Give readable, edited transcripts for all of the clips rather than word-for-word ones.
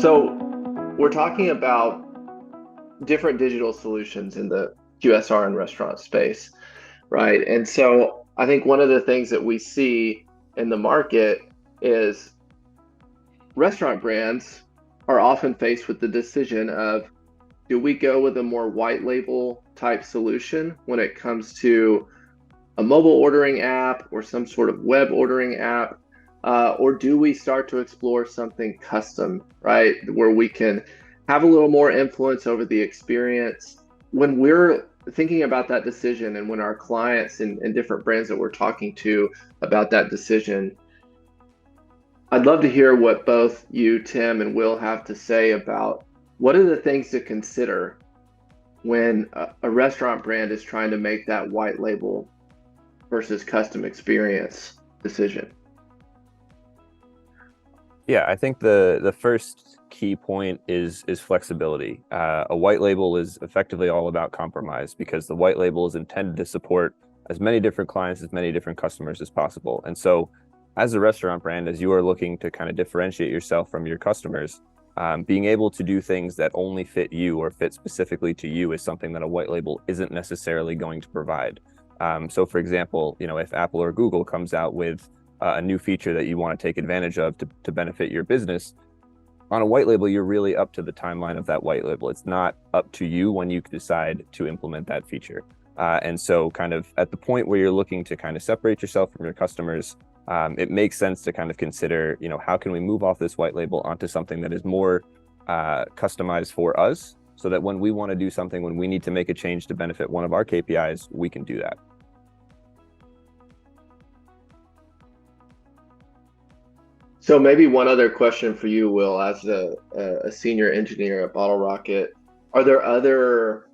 So we're talking about different digital solutions in the QSR and restaurant space, right? And so I think one of the things that we see in the market is restaurant brands are often faced with the decision of, do we go with a more white label type solution when it comes to a mobile ordering app or some sort of web ordering app? Or do we start to explore something custom, right? Where we can have a little more influence over the experience. When we're thinking about that decision and when our clients and different brands that we're talking to about that decision, I'd love to hear what both you, Tim, and Will have to say about what are the things to consider when a restaurant brand is trying to make that white label versus custom experience decision. Yeah, I think the first key point is flexibility. A white label is effectively all about compromise because the white label is intended to support as many different clients, as many different customers as possible. And so, as a restaurant brand, as you are looking to kind of differentiate yourself from your customers, being able to do things that only fit you or fit specifically to you is something that a white label isn't necessarily going to provide. So, for example, if Apple or Google comes out with a new feature that you want to take advantage of to benefit your business, on a white label, you're really up to the timeline of that white label. It's not up to you when you decide to implement that feature. And so kind of at the point where you're looking to kind of separate yourself from your customers, it makes sense to kind of consider, how can we move off this white label onto something that is more customized for us so that when we want to do something, when we need to make a change to benefit one of our KPIs, we can do that. So maybe one other question for you, Will, as a senior engineer at Bottle Rocket, are there other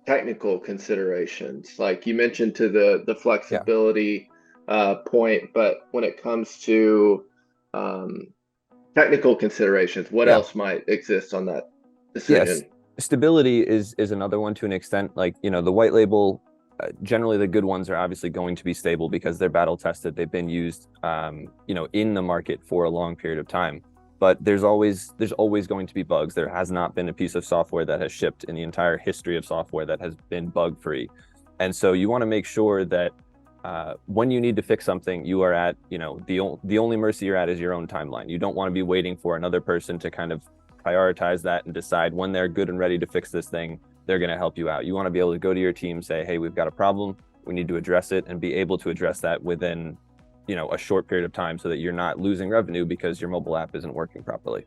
technical considerations? Like you mentioned to the Yeah. flexibility point, but when it comes to um, technical considerations, what Yeah. else might exist on that Yes, decision? stability is another one to an extent. Like, the white label, generally the good ones are obviously going to be stable because they're battle tested. They've been used, in the market for a long period of time. But there's always going to be bugs. There has not been a piece of software that has shipped in the entire history of software that has been bug free. And so you want to make sure that when you need to fix something, you are at, the only mercy you're at is your own timeline. You don't want to be waiting for another person to kind of prioritize that and decide when they're good and ready to fix this thing, they're going to help you out. You want to be able to go to your team, say, hey, we've got a problem, we need to address it, and be able to address that within, a short period of time so that you're not losing revenue because your mobile app isn't working properly.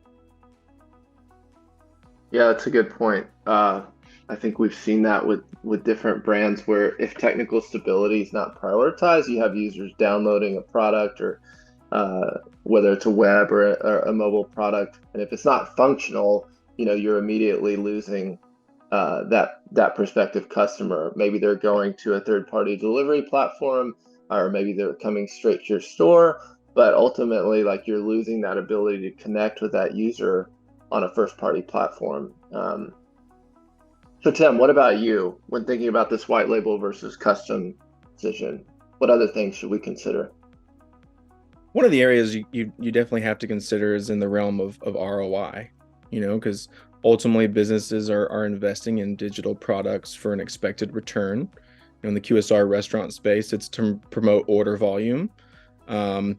Yeah, that's a good point. I think we've seen that with different brands where if technical stability is not prioritized, you have users downloading a product or whether it's a web or a mobile product, and if it's not functional, you're immediately losing that prospective customer. Maybe they're going to a third-party delivery platform, or maybe they're coming straight to your store, but ultimately, like you're losing that ability to connect with that user on a first-party platform. So Tim, what about you when thinking about this white label versus custom decision? What other things should we consider? One of the areas you definitely have to consider is in the realm of ROI, because ultimately businesses are investing in digital products for an expected return. In the QSR restaurant space, it's to promote order volume. And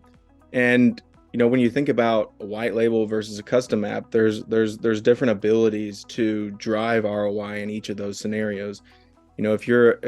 when you think about a white label versus a custom app, there's different abilities to drive ROI in each of those scenarios. If you're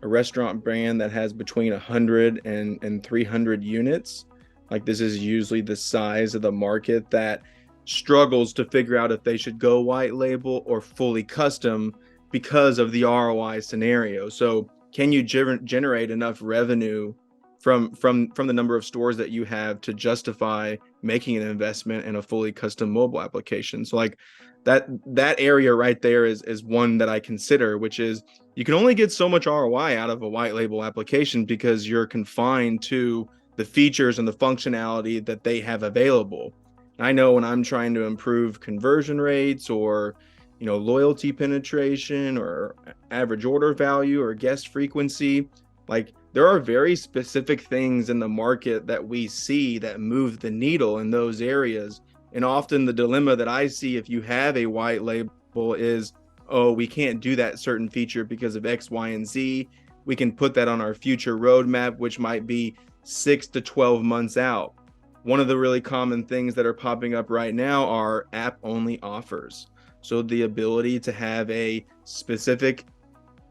a restaurant brand that has between 100 and 300 units, like this is usually the size of the market that struggles to figure out if they should go white label or fully custom because of the ROI scenario. So can you generate enough revenue from the number of stores that you have to justify making an investment in a fully custom mobile application? So like that area right there is one that I consider, which is you can only get so much ROI out of a white label application because you're confined to the features and the functionality that they have available. I know when I'm trying to improve conversion rates or loyalty penetration or average order value or guest frequency, like there are very specific things in the market that we see that move the needle in those areas And often the dilemma that I see if you have a white label is, oh, we can't do that certain feature because of X, Y, and Z. We can put that on our future roadmap, which might be 6 to 12 months out. One of the really common things that are popping up right now are app-only offers. So the ability to have a specific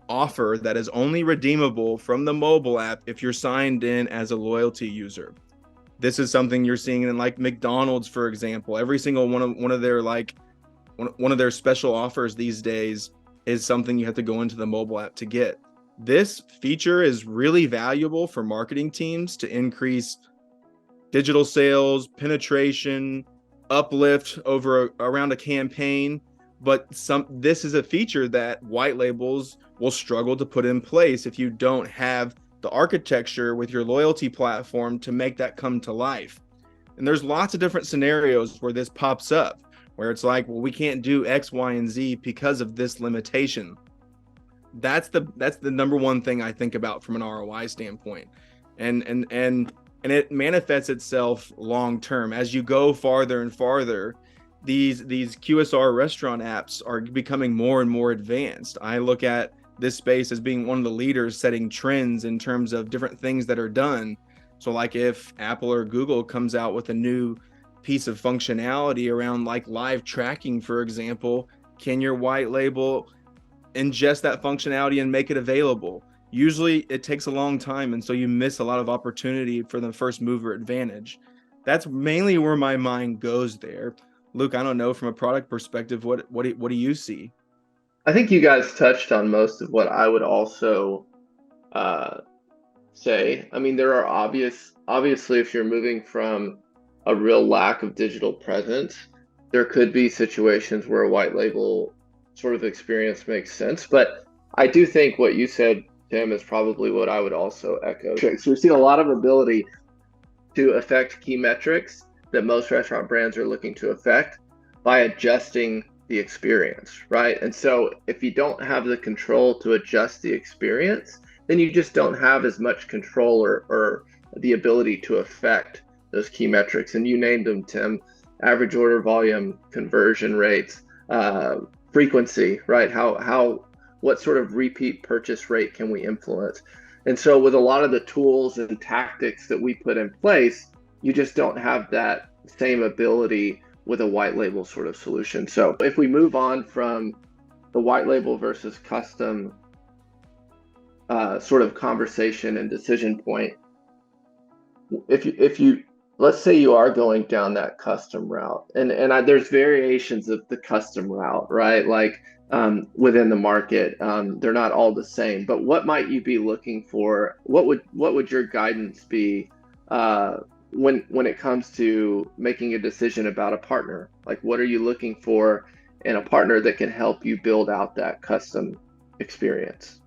offer that is only redeemable from the mobile app if you're signed in as a loyalty user. This is something you're seeing in like McDonald's, for example. Every single one of their one of their special offers these days is something you have to go into the mobile app to get. This feature is really valuable for marketing teams to increase digital sales, penetration, uplift around a campaign. But this is a feature that white labels will struggle to put in place if you don't have the architecture with your loyalty platform to make that come to life. And there's lots of different scenarios where this pops up, where it's like, well, we can't do X, Y, and Z because of this limitation. That's the number one thing I think about from an ROI standpoint. And it manifests itself long term as you go farther and farther. These QSR restaurant apps are becoming more and more advanced. I look at this space as being one of the leaders setting trends in terms of different things that are done. So like if Apple or Google comes out with a new piece of functionality around like live tracking, for example, can your white label ingest that functionality and make it available? Usually it takes a long time, and so you miss a lot of opportunity for the first mover advantage. That's mainly where my mind goes there. Luke, I don't know, from a product perspective, what do you see? I think you guys touched on most of what I would also say. I mean, there are obviously, if you're moving from a real lack of digital presence, there could be situations where a white label sort of experience makes sense. But I do think what you said, Tim, is probably what I would also echo. So we've seen a lot of ability to affect key metrics that most restaurant brands are looking to affect by adjusting the experience, right? And so if you don't have the control to adjust the experience, then you just don't have as much control or the ability to affect those key metrics. And you named them, Tim: average order volume, conversion rates, frequency, right? What sort of repeat purchase rate can we influence? And so with a lot of the tools and tactics that we put in place, you just don't have that same ability with a white label sort of solution. So if we move on from the white label versus custom sort of conversation and decision point, if you let's say you are going down that custom route, and there's variations of the custom route, right? Like within the market, they're not all the same. But what might you be looking for? What would your guidance be when it comes to making a decision about a partner? Like, what are you looking for in a partner that can help you build out that custom experience?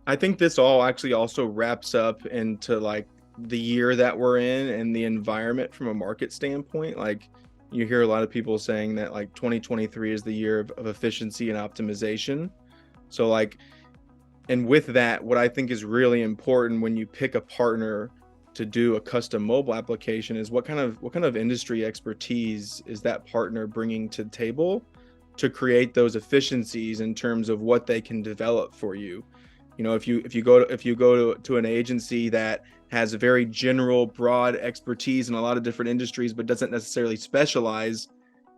I think this all actually also wraps up into like the year that we're in and the environment from a market standpoint. Like, you hear a lot of people saying that like 2023 is the year of efficiency and optimization. So like, and with that, what I think is really important when you pick a partner to do a custom mobile application is what kind of industry expertise is that partner bringing to the table to create those efficiencies in terms of what they can develop for you. If you go to an agency that has a very general, broad expertise in a lot of different industries, but doesn't necessarily specialize,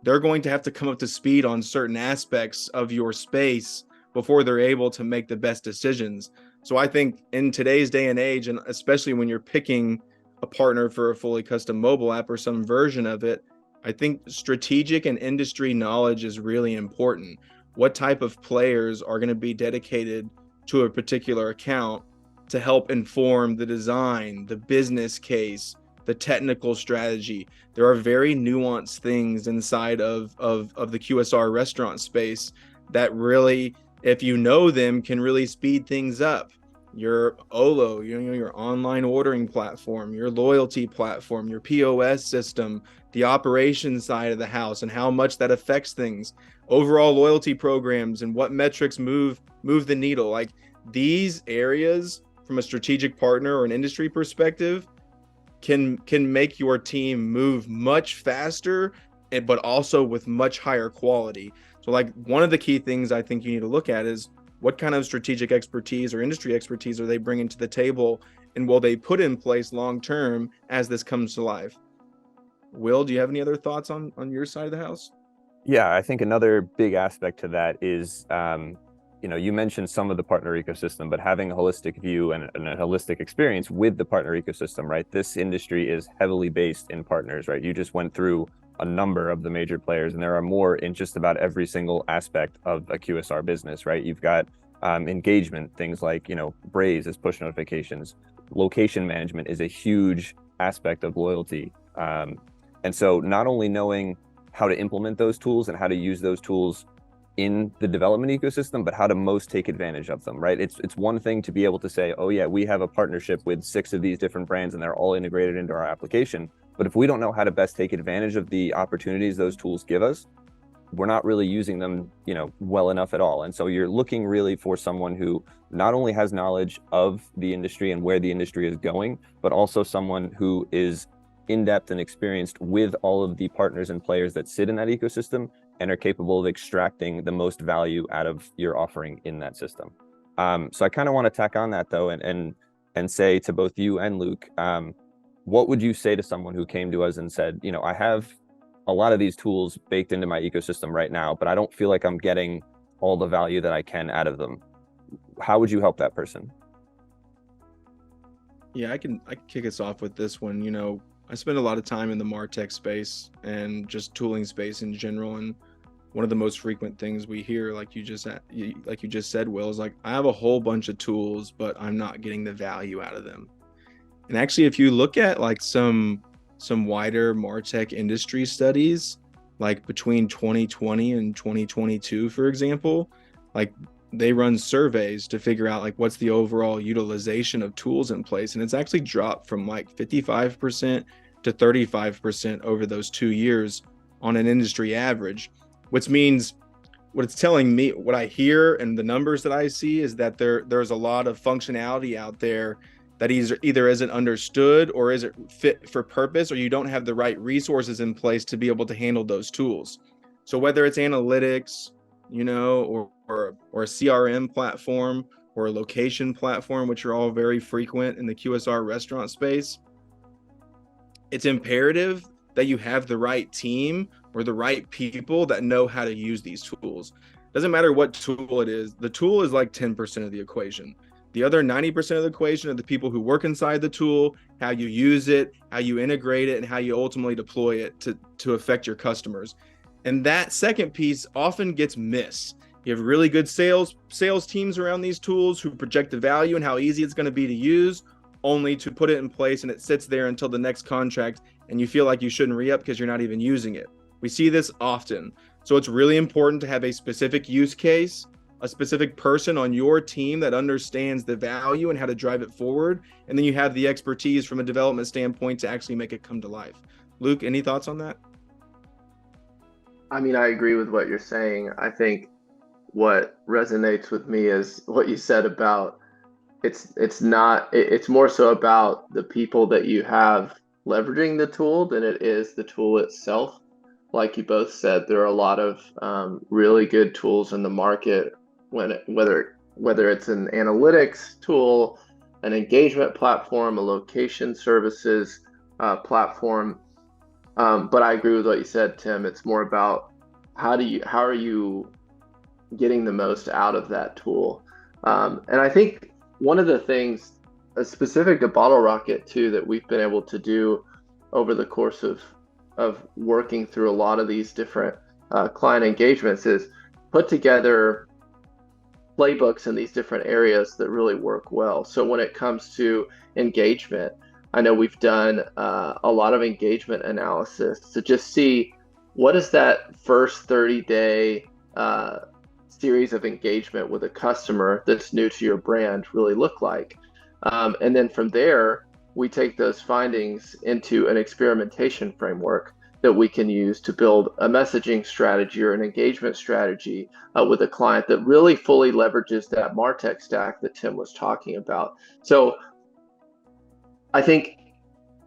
they're going to have to come up to speed on certain aspects of your space before they're able to make the best decisions. So I think in today's day and age, and especially when you're picking a partner for a fully custom mobile app or some version of it, I think strategic and industry knowledge is really important. What type of players are going to be dedicated to a particular account to help inform the design, the business case, the technical strategy? There are very nuanced things inside of the QSR restaurant space that really, if you know them, can really speed things up. Your Olo, your online ordering platform, your loyalty platform, your POS system, the operations side of the house and how much that affects things, overall loyalty programs and what metrics move the needle. Like, these areas from a strategic partner or an industry perspective, can make your team move much faster, but also with much higher quality. So like one of the key things I think you need to look at is what kind of strategic expertise or industry expertise are they bringing to the table, and will they put in place long term as this comes to life? Will, do you have any other thoughts on your side of the house? Yeah, I think another big aspect to that is, you mentioned some of the partner ecosystem, but having a holistic view and a holistic experience with the partner ecosystem, right? This industry is heavily based in partners, right? You just went through a number of the major players, and there are more in just about every single aspect of a QSR business, right? You've got engagement, things like, Braze is push notifications. Location management is a huge aspect of loyalty. And so not only knowing how to implement those tools and how to use those tools in the development ecosystem, but how to most take advantage of them, right? It's one thing to be able to say, oh yeah, we have a partnership with 6 of these different brands and they're all integrated into our application. But if we don't know how to best take advantage of the opportunities those tools give us, we're not really using them, well enough at all. And so you're looking really for someone who not only has knowledge of the industry and where the industry is going, but also someone who is in-depth and experienced with all of the partners and players that sit in that ecosystem and are capable of extracting the most value out of your offering in that system. So I kind of want to tack on that though, and say to both you and Luke, what would you say to someone who came to us and said, I have a lot of these tools baked into my ecosystem right now, but I don't feel like I'm getting all the value that I can out of them. How would you help that person? Yeah, I can kick us off with this one. I spend a lot of time in the MarTech space and just tooling space in general. And one of the most frequent things we hear, like you just said, Will, is like, I have a whole bunch of tools, but I'm not getting the value out of them. And actually, if you look at like some wider MarTech industry studies, like between 2020 and 2022, for example, like they run surveys to figure out like what's the overall utilization of tools in place, and it's actually dropped from like 55% to 35% over those 2 years on an industry average, which means what it's telling me, what I hear and the numbers that I see, is that there's a lot of functionality out there that either isn't understood or isn't fit for purpose, or you don't have the right resources in place to be able to handle those tools. So whether it's analytics, or a CRM platform or a location platform, which are all very frequent in the QSR restaurant space, it's imperative that you have the right team or the right people that know how to use these tools. Doesn't matter what tool it is. The tool is like 10% of the equation. The other 90% of the equation are the people who work inside the tool, how you use it, how you integrate it, and how you ultimately deploy it to affect your customers. And that second piece often gets missed. You have really good sales teams around these tools who project the value and how easy it's going to be to use, only to put it in place and it sits there until the next contract, and you feel like you shouldn't re-up because you're not even using it. We see this often. So it's really important to have a specific use case, a specific person on your team that understands the value and how to drive it forward. And then you have the expertise from a development standpoint to actually make it come to life. Luke, any thoughts on that? I mean, I agree with what you're saying. I think what resonates with me is what you said about it's more so about the people that you have leveraging the tool than it is the tool itself. Like you both said, there are a lot of really good tools in the market, whether it's an analytics tool, an engagement platform, a location services platform. But I agree with what you said, Tim. It's more about how are you getting the most out of that tool. And I think one of the things specific to Bottle Rocket too that we've been able to do over the course of working through a lot of these different client engagements is put together playbooks in these different areas that really work well. So when it comes to engagement, I know we've done a lot of engagement analysis to just see what is that first 30-day series of engagement with a customer that's new to your brand really look like. And then from there, we take those findings into an experimentation framework that we can use to build a messaging strategy or an engagement strategy with a client that really fully leverages that MarTech stack that Tim was talking about. So I think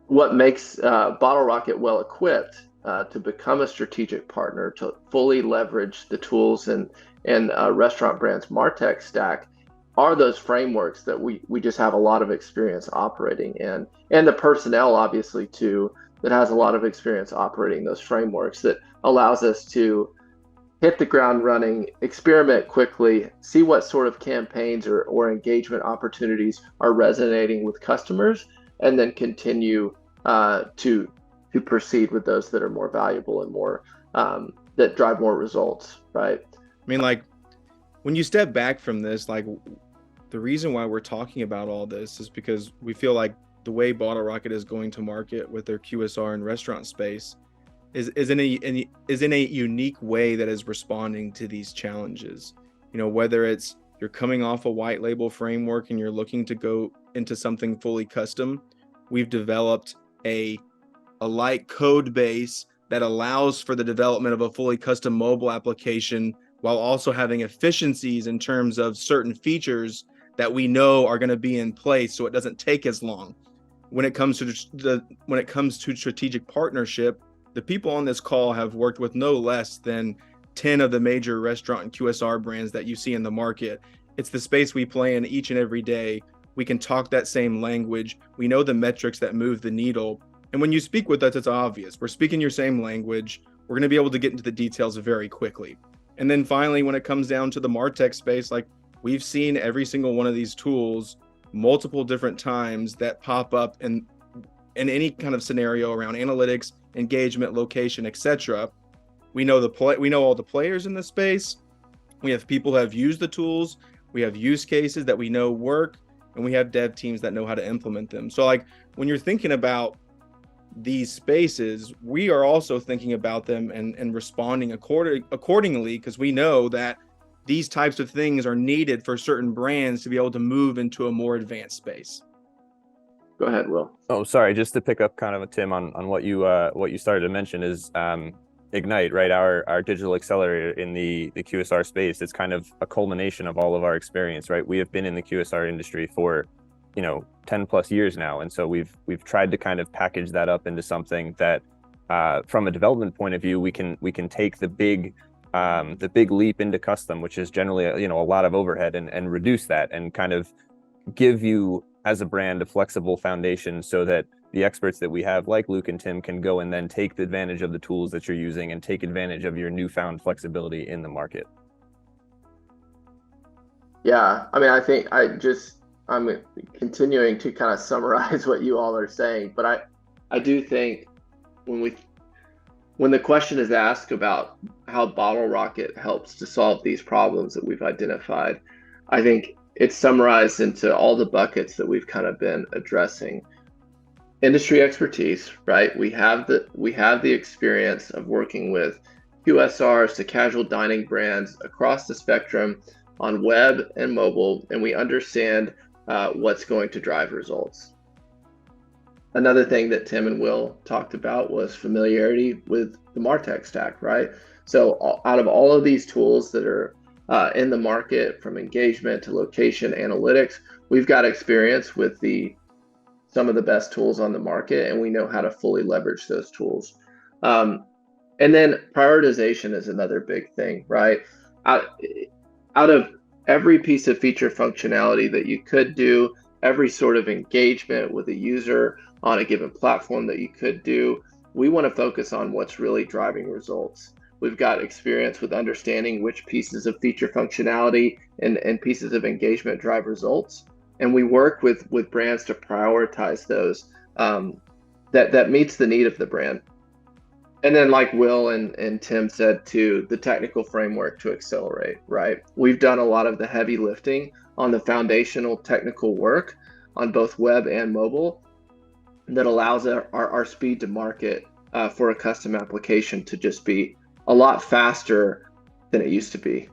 what makes Bottle Rocket well equipped to become a strategic partner to fully leverage the tools and Restaurant Brands MarTech stack are those frameworks that we just have a lot of experience operating in, and the personnel obviously too that has a lot of experience operating those frameworks that allows us to hit the ground running, experiment quickly, see what sort of campaigns or engagement opportunities are resonating with customers, and then continue to proceed with those that are more valuable and more that drive more results, right? I mean, like, when you step back from this, like, the reason why we're talking about all this is because we feel like the way Bottle Rocket is going to market with their QSR and restaurant space is in a unique way that is responding to these challenges. You know, whether it's you're coming off a white label framework and you're looking to go into something fully custom, we've developed a light code base that allows for the development of a fully custom mobile application while also having efficiencies in terms of certain features that we know are going to be in place, so it doesn't take as long. When it comes to strategic partnership, the people on this call have worked with no less than 10 of the major restaurant and QSR brands that you see in the market. It's the space we play in each and every day. We can talk that same language. We know the metrics that move the needle. And when you speak with us, it's obvious. We're speaking your same language. We're going to be able to get into the details very quickly. And then finally, when it comes down to the MarTech space, like, we've seen every single one of these tools multiple different times that pop up in any kind of scenario around analytics, engagement, location, etc. We know all the players in the space. We have people who have used the tools. We have use cases that we know work, and we have dev teams that know how to implement them. So, like, when you're thinking about these spaces, we are also thinking about them and responding accordingly, because we know that these types of things are needed for certain brands to be able to move into a more advanced space. Go ahead, Will. Oh, sorry. Just to pick up kind of a Tim on what you started to mention is Ignite, right? Our digital accelerator in the QSR space. It's kind of a culmination of all of our experience, right? We have been in the QSR industry for 10 plus years now, and so we've tried to kind of package that up into something that from a development point of view we can take the big leap into custom, which is generally a lot of overhead, and reduce that and kind of give you as a brand a flexible foundation so that the experts that we have like Luke and Tim can go and then take advantage of the tools that you're using and take advantage of your newfound flexibility in the market. Yeah, I mean, I think I'm continuing to kind of summarize what you all are saying, but I do think when the question is asked about how Bottle Rocket helps to solve these problems that we've identified, I think it's summarized into all the buckets that we've kind of been addressing. Industry expertise, right? We have the experience of working with QSRs to casual dining brands across the spectrum on web and mobile, and we understand what's going to drive results. Another thing that Tim and Will talked about was familiarity with the MarTech stack, right? So out of all of these tools that are in the market, from engagement to location analytics, we've got experience with some of the best tools on the market, and we know how to fully leverage those tools. And then prioritization is another big thing, right? Out of every piece of feature functionality that you could do, every sort of engagement with a user on a given platform that you could do, we want to focus on what's really driving results. We've got experience with understanding which pieces of feature functionality and pieces of engagement drive results. And we work with brands to prioritize those that meets the need of the brand. And then, like Will and Tim said too, the technical framework to accelerate, right? We've done a lot of the heavy lifting on the foundational technical work on both web and mobile that allows our speed to market for a custom application to just be a lot faster than it used to be.